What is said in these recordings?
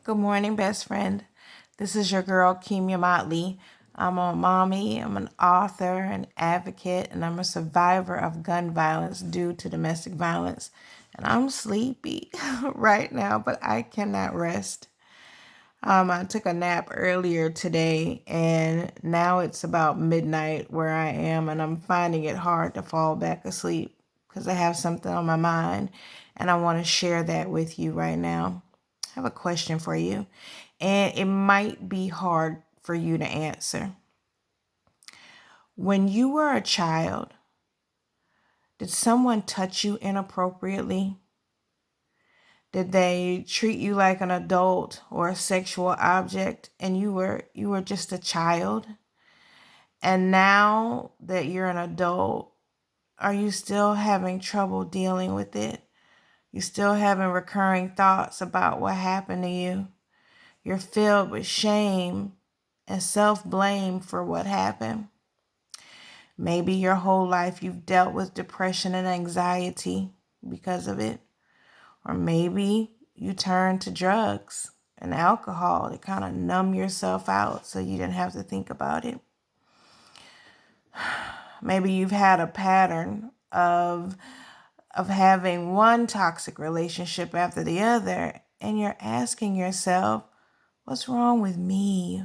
Good morning, best friend. This is your girl, Kimya. I'm a mommy, I'm an author, an advocate, and I'm a survivor of gun violence due to domestic violence. And I'm sleepy right now, but I cannot rest. I took a nap earlier today, and now it's about midnight where I am, and I'm finding it hard to fall back asleep because I have something on my mind, and I want to share that with you right now. I have a question for you, and it might be hard for you to answer. When you were a child, did someone touch you inappropriately? Did they treat you like an adult or a sexual object and you were just a child? And now that you're an adult, are you still having trouble dealing with it? You still having recurring thoughts about what happened to you? You're filled with shame and self-blame for what happened. Maybe your whole life you've dealt with depression and anxiety because of it. Or maybe you turned to drugs and alcohol to kind of numb yourself out so you didn't have to think about it. Maybe you've had a pattern of having one toxic relationship after the other, and you're asking yourself, what's wrong with me?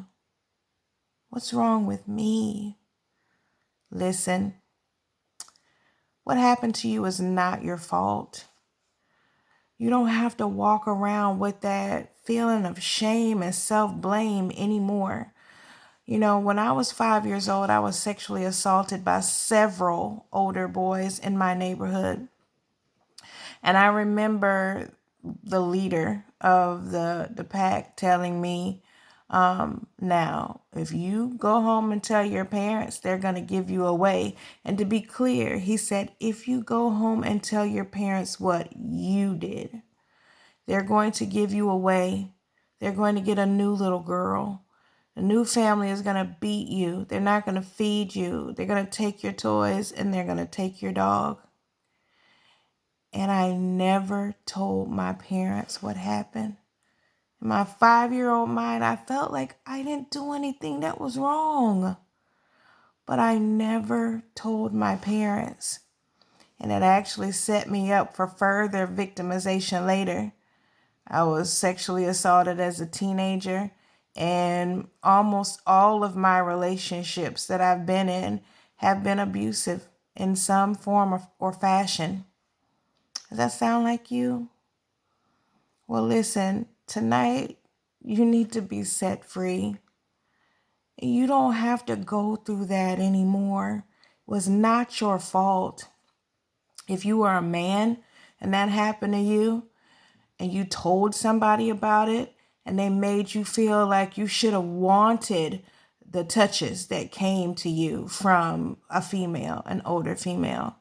What's wrong with me? Listen, what happened to you is not your fault. You don't have to walk around with that feeling of shame and self-blame anymore. You know, when I was 5 years old, I was sexually assaulted by several older boys in my neighborhood. And I remember the leader of the pack telling me, now, if you go home and tell your parents, they're going to give you away. And to be clear, he said, if you go home and tell your parents what you did, they're going to give you away. They're going to get a new little girl. The new family is going to beat you. They're not going to feed you. They're going to take your toys and they're going to take your dog. And I never told my parents what happened. In my 5-year-old mind, I felt like I didn't do anything that was wrong. But I never told my parents. And it actually set me up for further victimization later. I was sexually assaulted as a teenager, and almost all of my relationships that I've been in have been abusive in some form or fashion. Does that sound like you? Well, listen, tonight you need to be set free. You don't have to go through that anymore. It was not your fault. If you were a man and that happened to you and you told somebody about it and they made you feel like you should have wanted the touches that came to you from a female, an older female.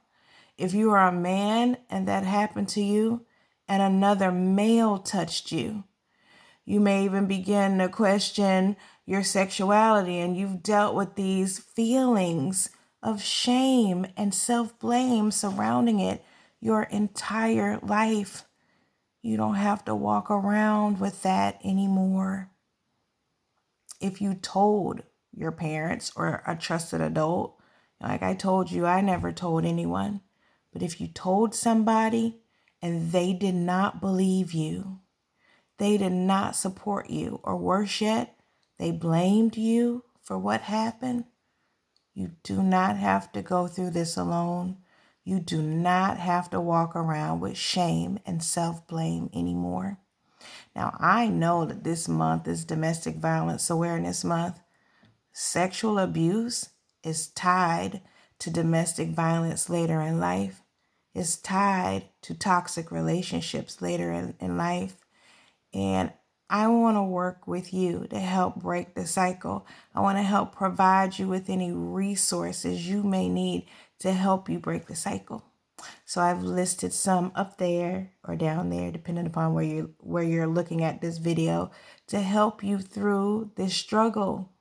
If you are a man and that happened to you and another male touched you, you may even begin to question your sexuality, and you've dealt with these feelings of shame and self-blame surrounding it your entire life. You don't have to walk around with that anymore. If you told your parents or a trusted adult, like I told you, I never told anyone. But if you told somebody and they did not believe you, they did not support you, or worse yet, they blamed you for what happened, you do not have to go through this alone. You do not have to walk around with shame and self-blame anymore. Now, I know that this month is Domestic Violence Awareness Month. Sexual abuse is tied to domestic violence later in life. It's tied to toxic relationships later in life. And I want to work with you to help break the cycle. I want to help provide you with any resources you may need to help you break the cycle. So I've listed some up there or down there, depending upon where you're looking at this video, to help you through this struggle.